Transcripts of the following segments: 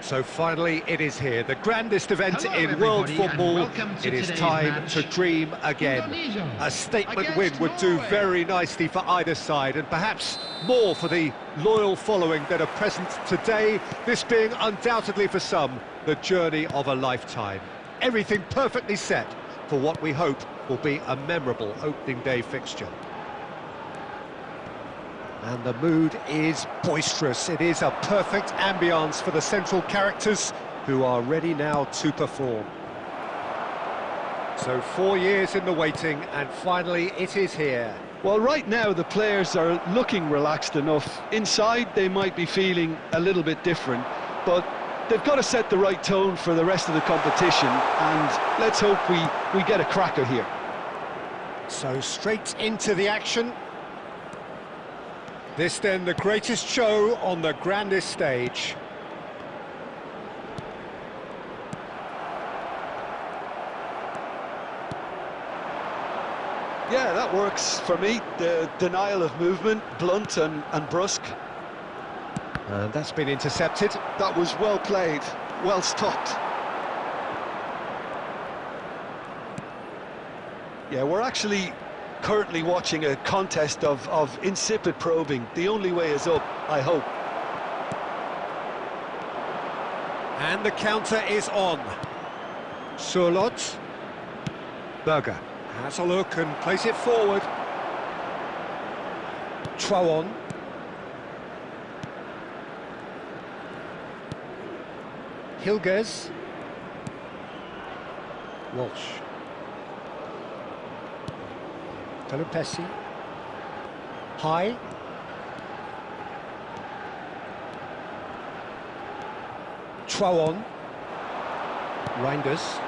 So finally it is here, the grandest event in world football. It is time to dream again. A statement win would do very nicely for either side, and perhaps more for the loyal following that are present today, this being undoubtedly for some the journey of a lifetime. Everything perfectly set for what we hope will be a memorable opening day fixture. And the mood is boisterous. It is a perfect ambience for the central characters who are ready now to perform. So 4 years in the waiting, and finally it is here. Well, right now the players are looking relaxed enough. Inside they might be feeling a little bit different, but they've got to set the right tone for the rest of the competition, and let's hope we get a cracker here. So straight into the action. This then the greatest show on the grandest stage. Yeah, that works for me. The denial of movement, blunt and brusque. And that's been intercepted. That was well played, well stopped. Yeah, we're actually currently watching a contest of insipid probing. The only way is up, I hope. And the counter is on. Surlot. Berger has a look and plays it forward. Trouon. Hilgers. Walsh. Pelupessy. High. Trouon. Reinders.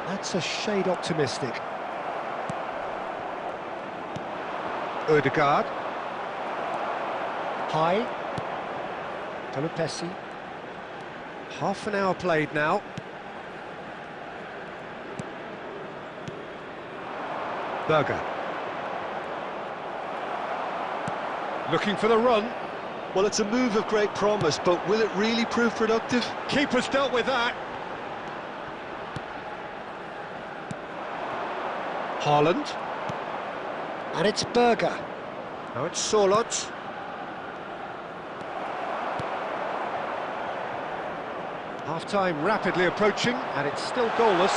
That's a shade optimistic. Ødegaard. High. Pelupessy. Half an hour played now. Berger. Looking for the run. Well, it's a move of great promise, but will it really prove productive? Keeper's dealt with that. Haaland. And it's Berger. Now it's Surlot. Half-time rapidly approaching, and it's still goalless.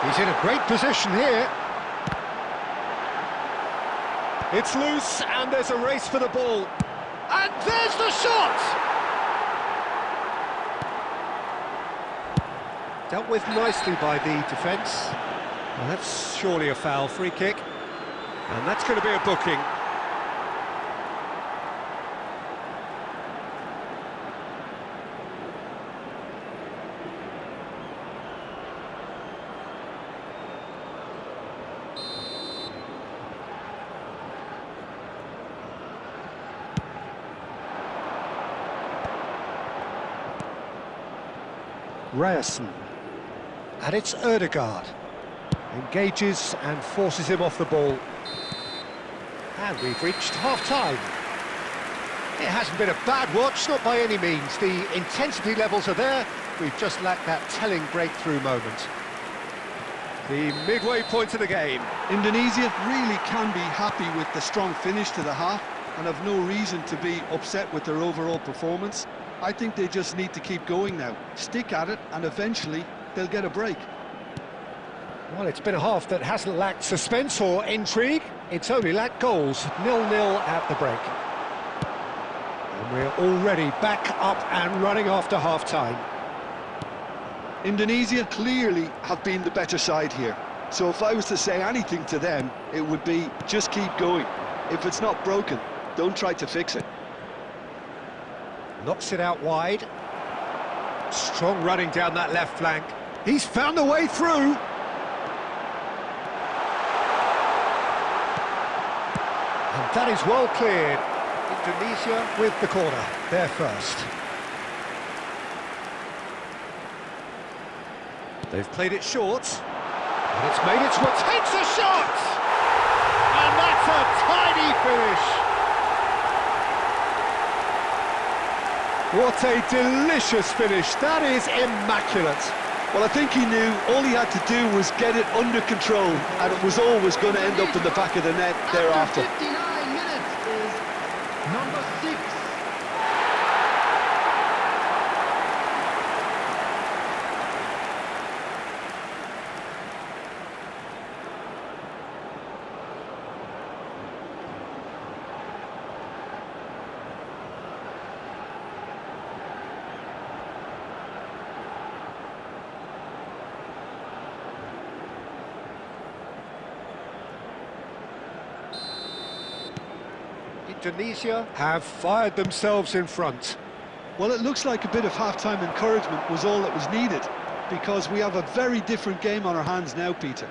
He's in a great position here. It's loose, and there's a race for the ball. And there's the shot! Dealt with nicely by the defence. Well, that's surely a foul, free kick. And that's going to be a booking. Ryerson. And it's Ødegaard. Engages and forces him off the ball. And we've reached half-time. It hasn't been a bad watch, not by any means. The intensity levels are there. We've just lacked that telling breakthrough moment. The midway point of the game. Indonesia really can be happy with the strong finish to the half and have no reason to be upset with their overall performance. I think they just need to keep going now. Stick at it, and eventually they'll get a break. Well, it's been a half that hasn't lacked suspense or intrigue. It's only lacked goals. 0-0 at the break. And we're already back up and running after half-time. Indonesia clearly have been the better side here. So if I was to say anything to them, it would be just keep going. If it's not broken, don't try to fix it. Knocks it out wide. Strong running down that left flank. He's found a way through. And that is well cleared. Indonesia with the corner, there first. They've played it short. And it's made its way. Takes a shot! And that's a tiny finish. What a delicious finish. That is immaculate. Well, I think he knew all he had to do was get it under control, and it was always going to end up in the back of the net thereafter. 59 minutes is number 6. Indonesia have fired themselves in front. Well, it looks like a bit of half-time encouragement was all that was needed, because we have a very different game on our hands now, Peter.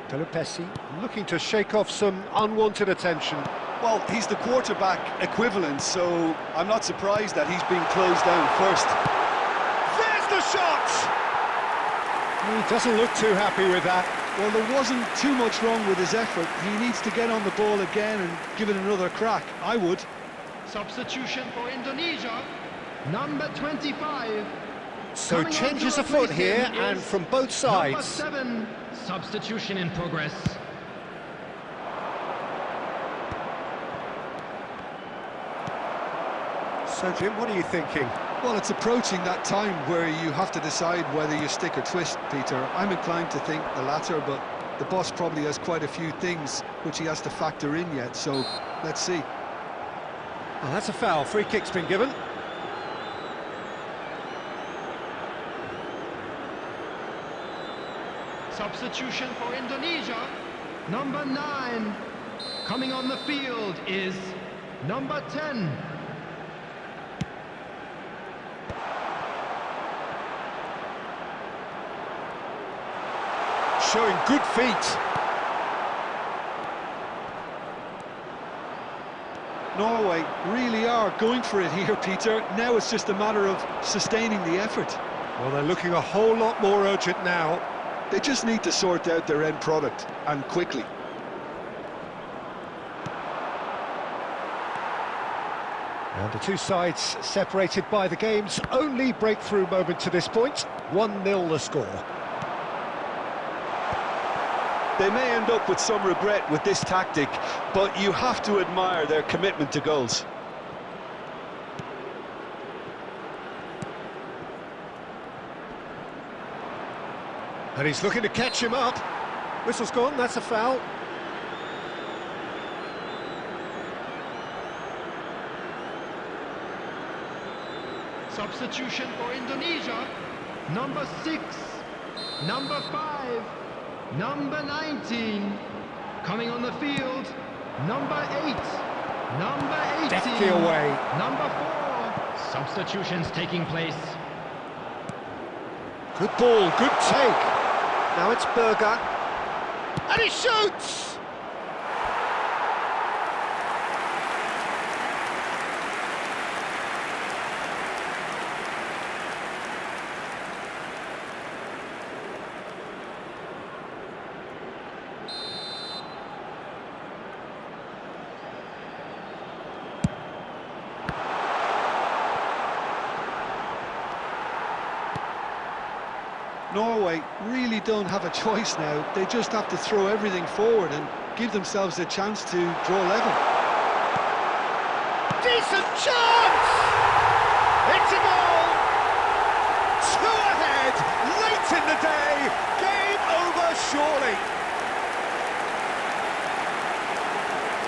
Versi looking to shake off some unwanted attention. Well, he's the quarterback equivalent, so I'm not surprised that he's being closed down first. There's the shot! He doesn't look too happy with that. Well, there wasn't too much wrong with his effort. He needs to get on the ball again and give it another crack. I would. Substitution for Indonesia, number 25. So Coming changes onto afoot replacing here, is and from both Number sides. 7, substitution in progress. So Jim, what are you thinking? Well, it's approaching that time where you have to decide whether you stick or twist, Peter. I'm inclined to think the latter, but the boss probably has quite a few things which he has to factor in yet, so let's see. Well, that's a foul. Free kick's been given. Substitution for Indonesia, number 9. Coming on the field is number 10. Showing good feet. Norway really are going for it here, Peter. Now it's just a matter of sustaining the effort. Well, they're looking a whole lot more urgent now. They just need to sort out their end product, and quickly. And the two sides separated by the game's only breakthrough moment to this point. 1-0 the score. They may end up with some regret with this tactic, but you have to admire their commitment to goals. And he's looking to catch him up. Whistle's gone, that's a foul. Substitution for Indonesia, number 6, number 5, number 19. Coming on the field, number 8, number 18. Deftly away. Number 4. Substitutions taking place. Good ball, good take. Now it's Berger. And he shoots! Norway really don't have a choice now. They just have to throw everything forward and give themselves a chance to draw level. Decent chance! It's a goal! 2 ahead, late in the day, game over surely.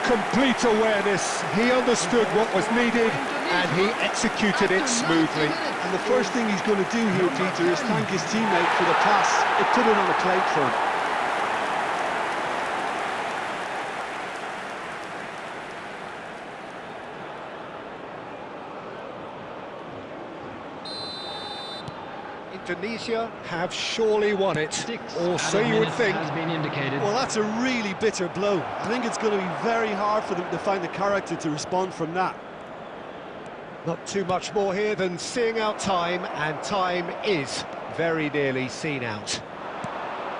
Complete awareness, he understood what was needed and he executed it smoothly. And the first thing he's going to do here, Peter, is thank his teammate for the pass. It put it on a plate for him. Indonesia have surely won it, 6 or so you would think. has been indicated. Well, that's a really bitter blow. I think it's going to be very hard for them to find the character to respond from that. Not too much more here than seeing out time, and time is very nearly seen out.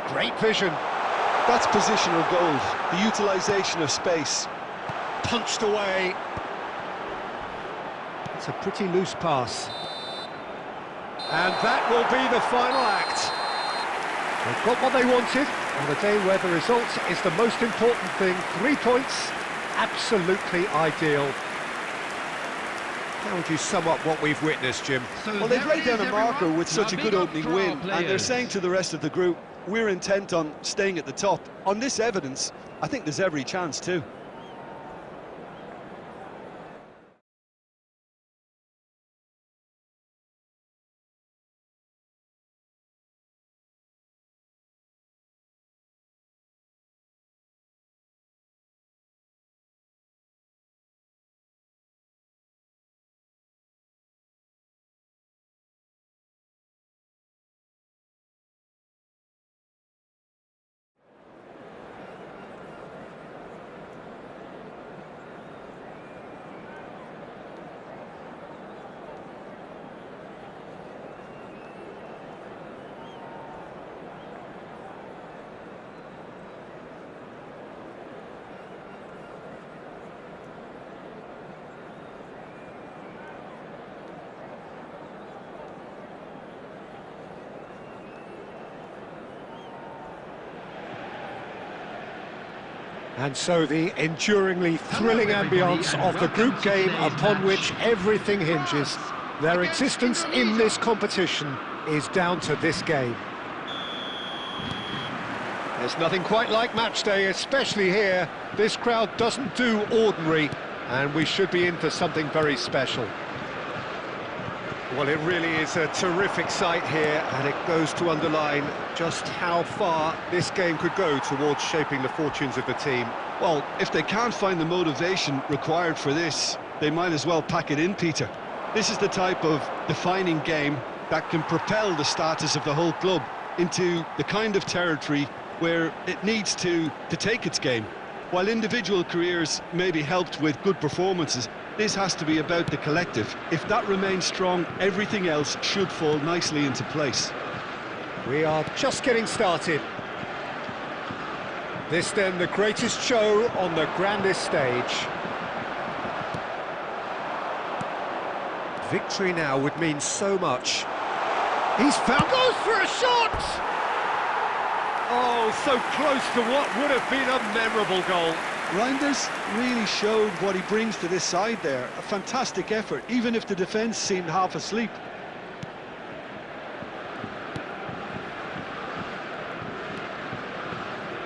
Great vision. That's positional goal, the utilisation of space. Punched away. It's a pretty loose pass. And that will be the final act. They've got what they wanted on a day where the result is the most important thing. 3 points, absolutely ideal. How would you sum up what we've witnessed, Jim? Well, they've laid down a marker with such a good opening win, and they're saying to the rest of the group, we're intent on staying at the top. On this evidence, I think there's every chance too. And so the enduringly thrilling ambience of the group game upon which everything hinges. Their existence in this competition is down to this game. There's nothing quite like match day, especially here. This crowd doesn't do ordinary, and we should be in for something very special. Well, it really is a terrific sight here, and it goes to underline just how far this game could go towards shaping the fortunes of the team. Well, if they can't find the motivation required for this, they might as well pack it in, Peter. This is the type of defining game that can propel the status of the whole club into the kind of territory where it needs to take its game. While individual careers may be helped with good performances, this has to be about the collective. If that remains strong, everything else should fall nicely into place. We are just getting started. This then the greatest show on the grandest stage. Victory now would mean so much. He's found, goes for a shot! Oh, so close to what would have been a memorable goal. Reinders really showed what he brings to this side there. A fantastic effort, even if the defence seemed half asleep.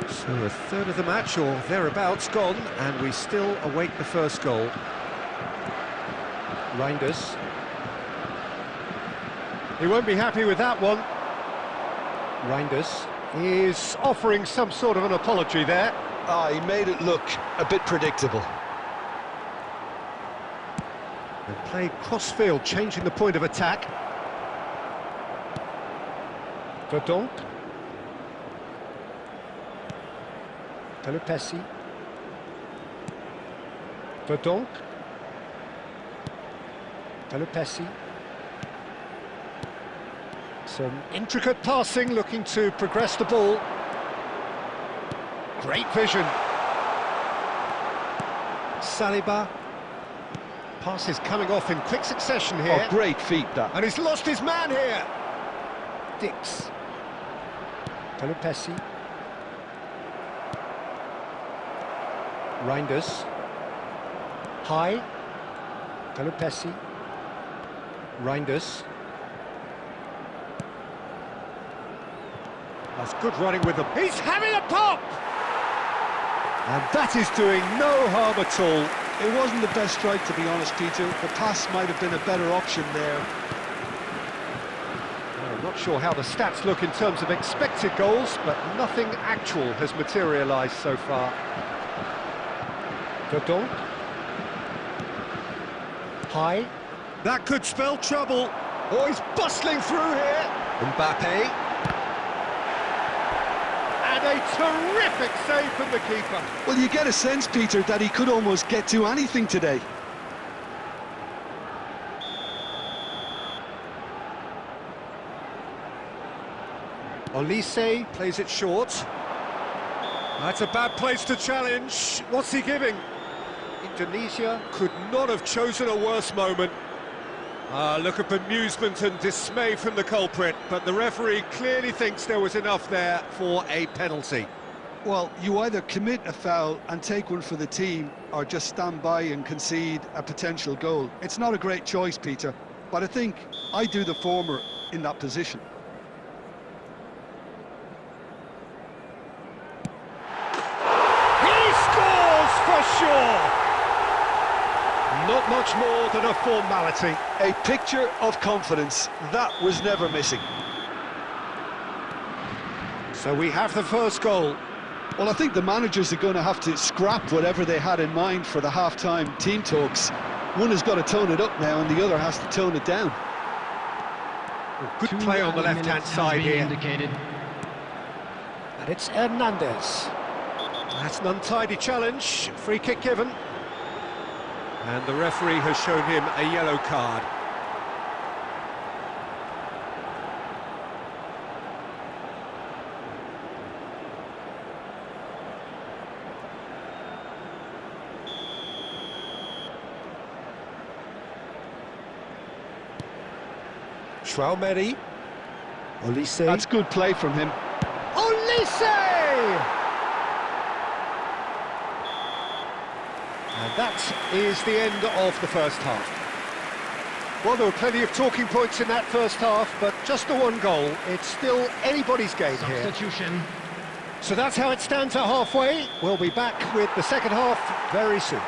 So a third of the match, or thereabouts, gone, and we still await the first goal. Reinders. He won't be happy with that one. Reinders is offering some sort of an apology there. He made it look a bit predictable. And played cross-field, changing the point of attack. Verdonk. Pelupessi. Verdonk. Pelupessi. Some intricate passing, looking to progress the ball. Great vision. Saliba. Passes coming off in quick succession here. Oh, great feat, that. And he's lost his man here. Dix. Pelupessi. Reinders. High. Pelupessi. Reinders. That's good running with them. He's having a pop! And that is doing no harm at all. It wasn't the best strike, to be honest, Peter. The pass might have been a better option there. Well, I'm not sure how the stats look in terms of expected goals, but nothing actual has materialised so far. Verdonk. High. That could spell trouble. Oh, he's bustling through here. Mbappe. And a terrific save from the keeper. Well, you get a sense, Peter, that he could almost get to anything today. Olise plays it short. That's a bad place to challenge. What's he giving? Indonesia could not have chosen a worse moment. Look at bemusement and dismay from the culprit, but the referee clearly thinks there was enough there for a penalty. Well, you either commit a foul and take one for the team, or just stand by and concede a potential goal. It's not a great choice, Peter, but I think I do the former in that position. He scores for sure! Not much more than a formality. A picture of confidence, that was never missing. So we have the first goal. Well, I think the managers are going to have to scrap whatever they had in mind for the half-time team talks. One has got to tone it up now and the other has to tone it down. Good play on the left-hand side here. Indicated. And it's Hernandez. That's an untidy challenge. Free kick given. And the referee has shown him a yellow card. Schwalmeri. Olise. That's good play from him. Olise! And that is the end of the first half. Well, there were plenty of talking points in that first half, but just the one goal. It's still anybody's game here. Substitution. So that's how it stands at halfway. We'll be back with the second half very soon.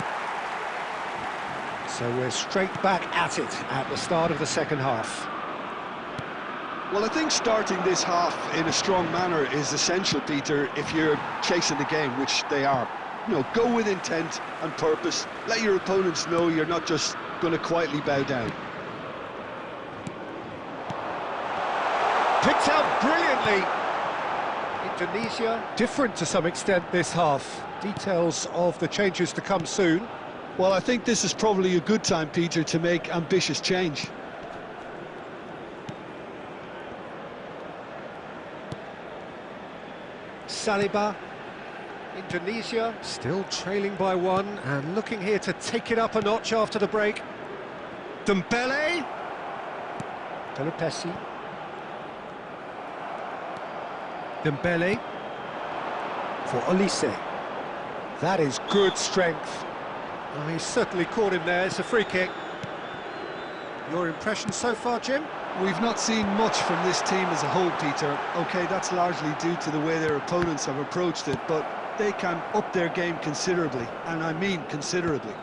So we're straight back at it at the start of the second half. Well, I think starting this half in a strong manner is essential, Peter, if you're chasing the game, which they are. You know, go with intent and purpose. Let your opponents know you're not just going to quietly bow down. Picked out brilliantly. Indonesia different to some extent this half. Details of the changes to come soon. Well, I think this is probably a good time, Peter, to make ambitious change. Saliba. Indonesia still trailing by one and looking here to take it up a notch after the break. Dembele. Pelupessy. Dembele for Olise. That is good strength. Oh, he's certainly caught him there. It's a free kick. Your impression so far, Jim? We've not seen much from this team as a whole, Peter. OK, that's largely due to the way their opponents have approached it, but they can up their game considerably, and I mean considerably.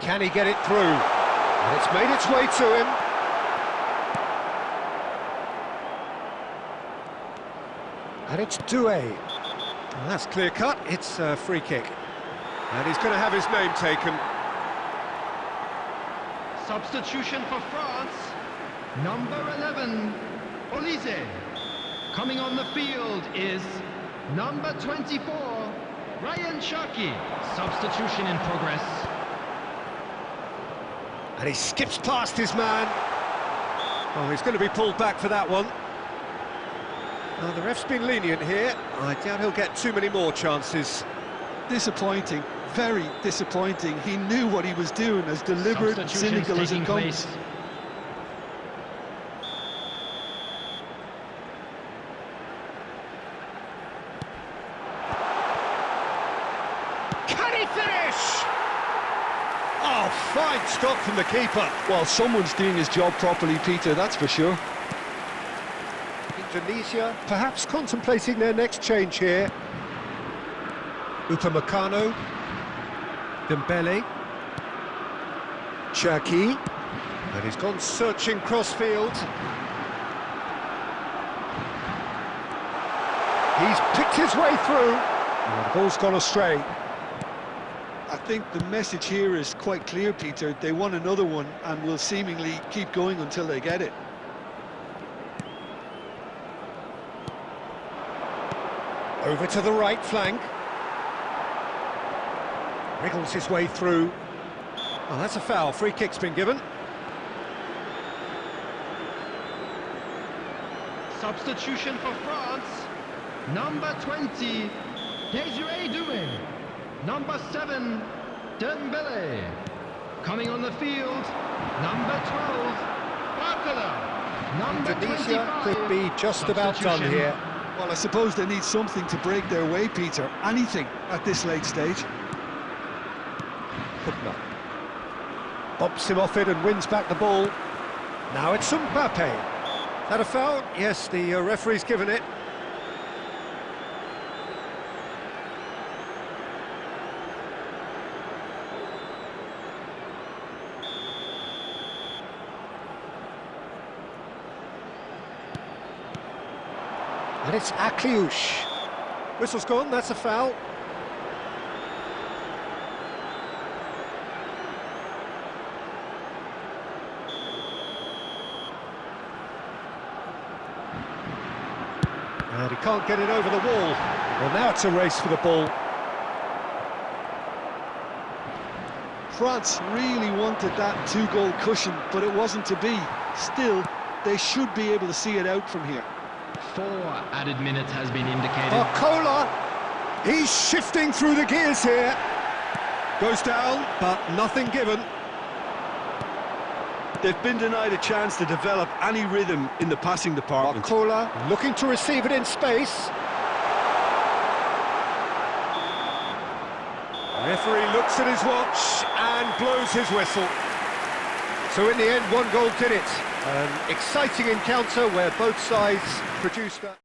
Can he get it through? And it's made its way to him. And it's Doué. And that's clear cut. It's a free kick. And he's going to have his name taken. Substitution for France. Number 11, Olise. Coming on the field is number 24, Ryan Cherki. Substitution in progress. And he skips past his man. Oh, he's going to be pulled back for that one. Well, the ref's been lenient here. I doubt he'll get too many more chances. Disappointing, very disappointing. He knew what he was doing, as deliberate and cynical as it comes. Can he finish? Oh, fine stop from the keeper. Well, someone's doing his job properly, Peter, that's for sure. Indonesia perhaps contemplating their next change here. Upamecano. Dembele. Cherki. And he's gone searching crossfield. He's picked his way through. And the ball's gone astray. I think the message here is quite clear, Peter. They want another one and will seemingly keep going until they get it. Over to the right flank. Wriggles his way through. Oh, that's a foul. Free kick's been given. Substitution for France. Number 20, Desiree Doué. Number 7, Dembele. Coming on the field, number 12, Barcola. Number Indonesia 25, could be just about done substitution. here. Well, I suppose they need something to break their way, Peter. Anything at this late stage. Hubner bumps him off it and wins back the ball. Now it's Mbappe. Is that a foul? Yes, the referee's given it. And it's Akliouche. Whistle's gone, that's a foul. And he can't get it over the wall. Well, now it's a race for the ball. France really wanted that two-goal cushion, but it wasn't to be. Still, they should be able to see it out from here. 4 added minutes has been indicated. Barcola, he's shifting through the gears here. Goes down, but nothing given. They've been denied a chance to develop any rhythm in the passing department. Barcola looking to receive it in space. Referee looks at his watch and blows his whistle. So in the end, 1 goal did it. An exciting encounter where both sides produced that.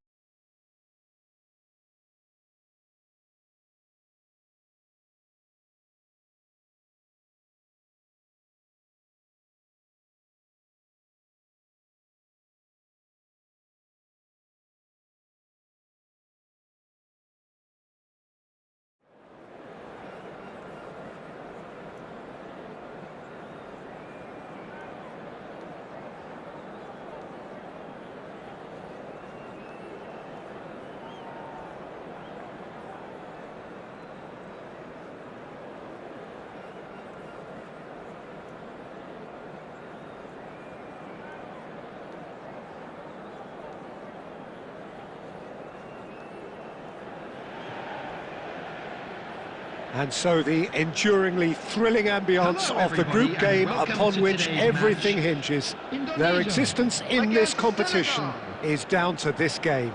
And so the enduringly thrilling ambience Hello, of the group everybody, game and welcome upon to which today's everything match. hinges. Indonesia Their existence in this against competition Senegal. is down to this game.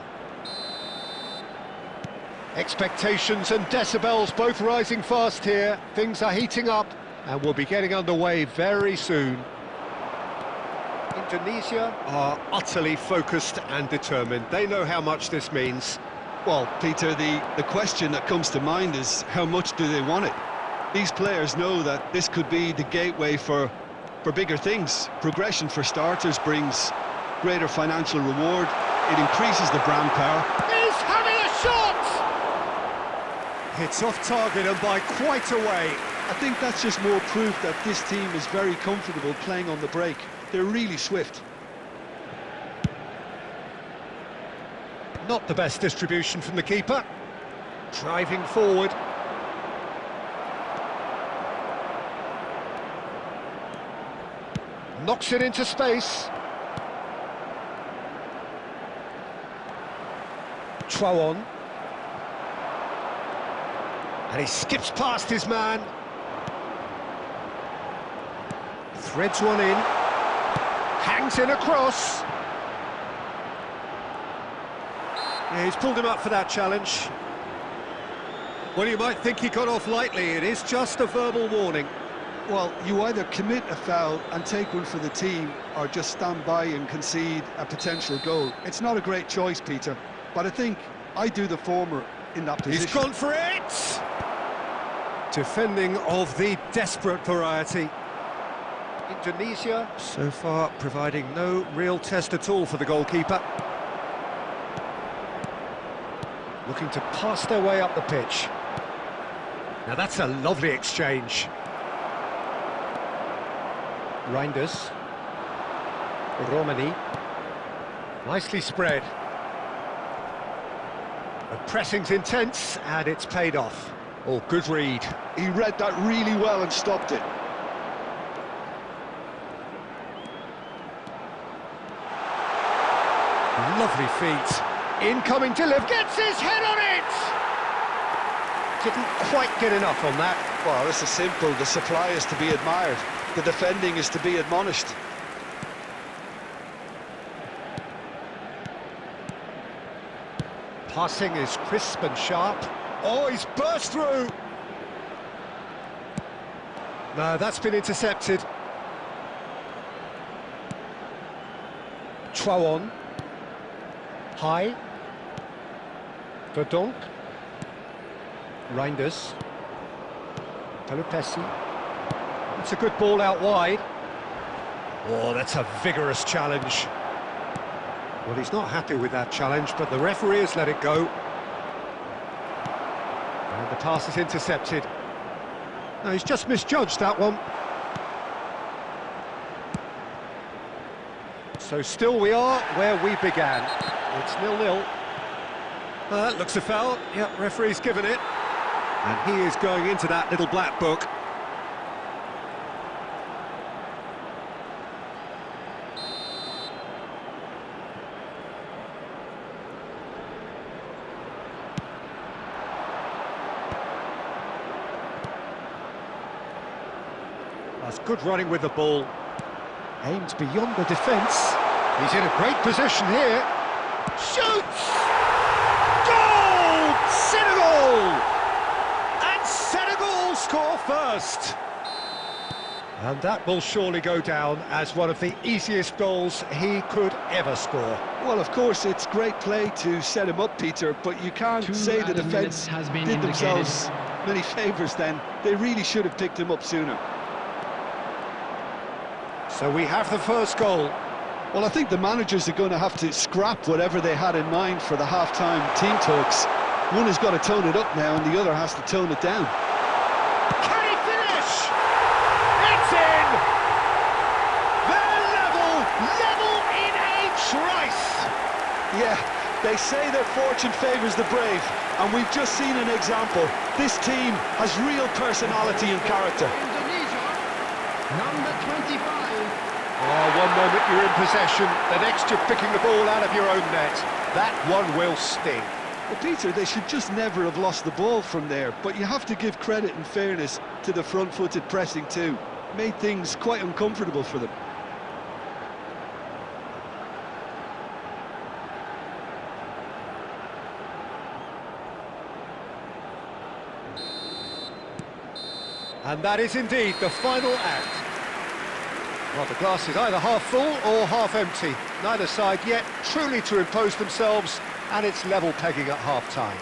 Expectations and decibels both rising fast here. Things are heating up and we'll be getting underway very soon. Indonesia are utterly focused and determined. They know how much this means. Well, Peter, the question that comes to mind is how much do they want it? These players know that this could be the gateway for bigger things. Progression, for starters, brings greater financial reward. It increases the brand power. He's having a shot! It's off target and by quite a way. I think that's just more proof that this team is very comfortable playing on the break. They're really swift. Not the best distribution from the keeper. Driving forward. Knocks it into space. Traoré. And he skips past his man. Threads one in. Hangs in across. Yeah, he's pulled him up for that challenge. Well, you might think he got off lightly. It is just a verbal warning. Well, you either commit a foul and take one for the team, or just stand by and concede a potential goal. It's not a great choice, Peter, but I think I do the former in that position. He's gone for it! Defending of the desperate variety. Indonesia, so far, providing no real test at all for the goalkeeper. Looking to pass their way up the pitch. Now that's a lovely exchange. Reinders. Romani. Nicely spread. The pressing's intense and it's paid off. Oh, good read. He read that really well and stopped it. Lovely feet. Incoming delivery, gets his head on it! Didn't quite get enough on that. Well, this is simple. The supply is to be admired. The defending is to be admonished. Passing is crisp and sharp. Oh, he's burst through! No, that's been intercepted. Chouon. High. Verdonk. Reinders. Pelupesi. It's a good ball out wide. Oh, that's a vigorous challenge. Well, he's not happy with that challenge, but the referee has let it go. And the pass is intercepted. No, he's just misjudged that one. So still we are where we began. It's 0-0. That looks a foul. Yep, referee's given it. And he is going into that little black book. That's good running with the ball. Aimed beyond the defence. He's in a great position here. Shoots! Goal! Senegal! And Senegal score first. And that will surely go down as one of the easiest goals he could ever score. Well, of course, it's great play to set him up, Peter, but you can't say the defence did themselves many favours then. They really should have picked him up sooner. So we have the first goal. Well, I think the managers are going to have to scrap whatever they had in mind for the half-time team talks. One has got to tone it up now and the other has to tone it down. Can he finish? It's in! They're level in a trice! Yeah, they say that fortune favours the brave, and we've just seen an example. This team has real personality and character. Number 25. Oh, one moment you're in possession, the next you're picking the ball out of your own net. That one will sting. Well, Peter, they should just never have lost the ball from there, but you have to give credit and fairness to the front-footed pressing too. Made things quite uncomfortable for them. And that is indeed the final act. Well, the glass is either half full or half empty. Neither side yet truly to impose themselves, and it's level pegging at half-time.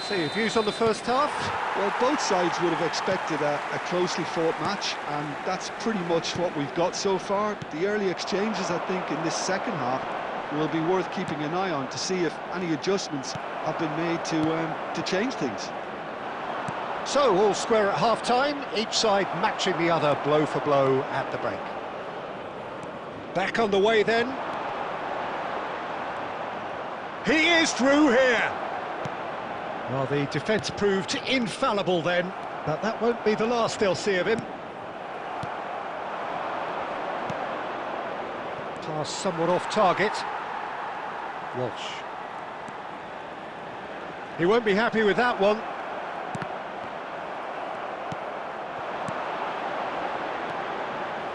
So your views on the first half? Well, both sides would have expected a closely fought match, and that's pretty much what we've got so far. The early exchanges, I think, in this second half will be worth keeping an eye on to see if any adjustments have been made to change things. So, all square at half-time, each side matching the other blow for blow at the break. Back on the way then. He is through here! Well, the defence proved infallible then, but that won't be the last they'll see of him. Pass somewhat off target. Walsh. He won't be happy with that one.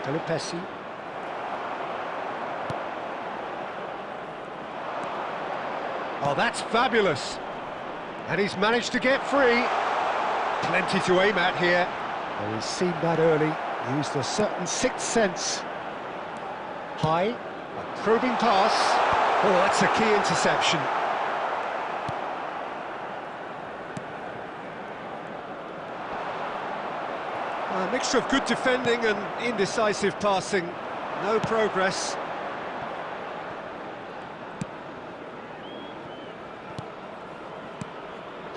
Pelupesi. Oh, that's fabulous. And he's managed to get free. Plenty to aim at here. Well, he's seen that early. Used a certain sixth sense. High, a probing pass. Oh, that's a key interception. A mixture of good defending and indecisive passing. No progress.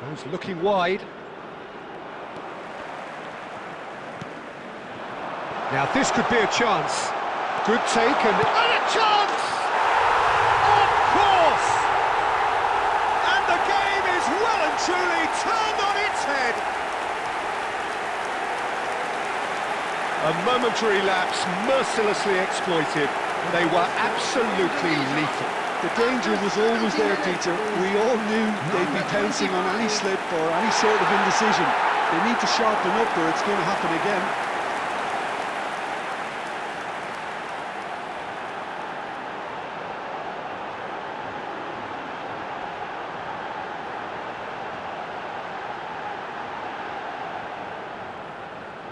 Goes looking wide. Now this could be a chance. Good take and a chance! Of course! And the game is well and truly turned on its head. A momentary lapse mercilessly exploited. They were absolutely lethal. The danger was always there, Peter. We all knew they'd be pouncing on any slip or any sort of indecision. They need to sharpen up or it's going to happen again.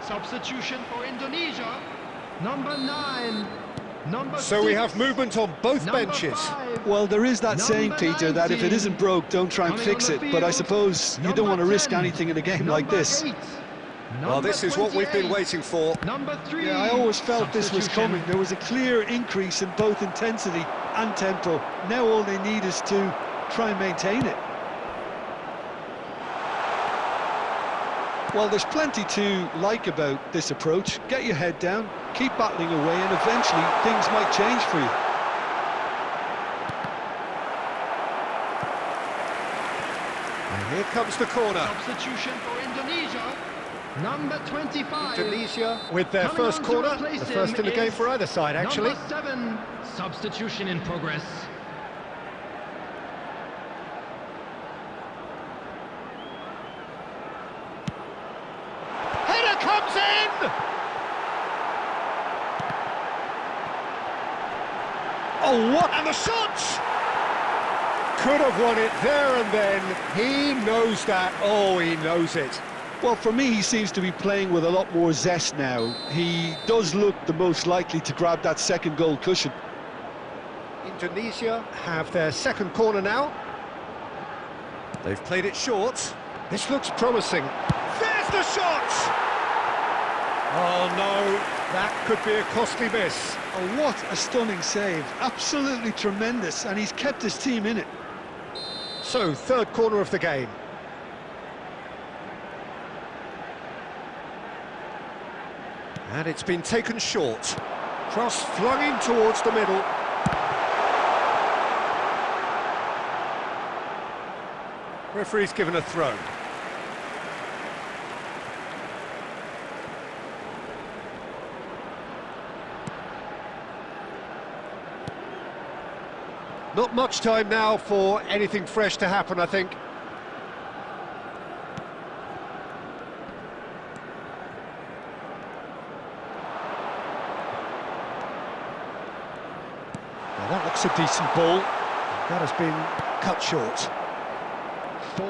Substitution for Indonesia, number 9. So we have movement on both benches. 5. Well, there is that saying, Peter, that if it isn't broke, don't try and fix it. But I suppose you don't want to risk anything in a game like this. Well, this is what we've been waiting for. Number 3. Yeah, I always felt this was coming. There was a clear increase in both intensity and tempo. Now all they need is to try and maintain it. Well, there's plenty to like about this approach. Get your head down, keep battling away, and eventually things might change for you. And here comes the corner. Substitution for Indonesia, number 25. Indonesia with their Coming first on to corner, replace the first in him the game is for either side, actually. Number 7. Substitution in progress. Header comes in! Oh, what? And the shots! Could have won it there and then. He knows that. Oh, he knows it. Well, for me, he seems to be playing with a lot more zest now. He does look the most likely to grab that second goal cushion. Indonesia have their second corner now. They've played it short. This looks promising. There's the shot! Oh no, that could be a costly miss. Oh, what a stunning save. Absolutely tremendous, and he's kept his team in it. So, third corner of the game. And it's been taken short. Cross flung in towards the middle. Referee's given a throw. Not much time now for anything fresh to happen, I think. Well, that looks a decent ball. That has been cut short.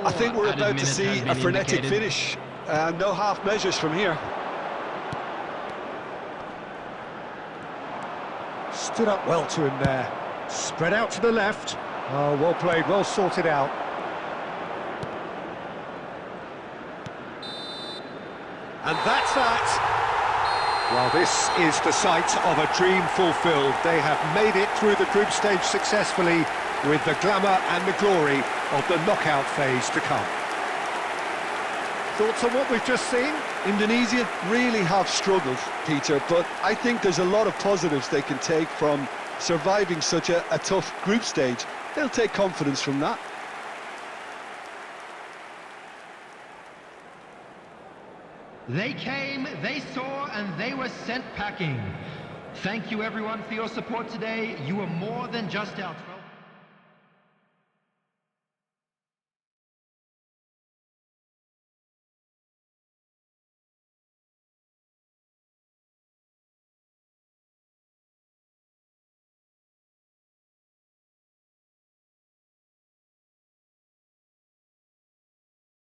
I think we're about to see a frenetic finish. No half measures from here. Stood up well to him there. Spread out to the left. Oh, well played, well sorted out. And that's that. Well, this is the sight of a dream fulfilled. They have made it through the group stage successfully with the glamour and the glory of the knockout phase to come. Thoughts on what we've just seen? Indonesia really have struggled, Peter, but I think there's a lot of positives they can take from surviving such a tough group stage. They'll take confidence from that. They came, they saw, and they were sent packing. Thank you everyone for your support today. You were more than just out.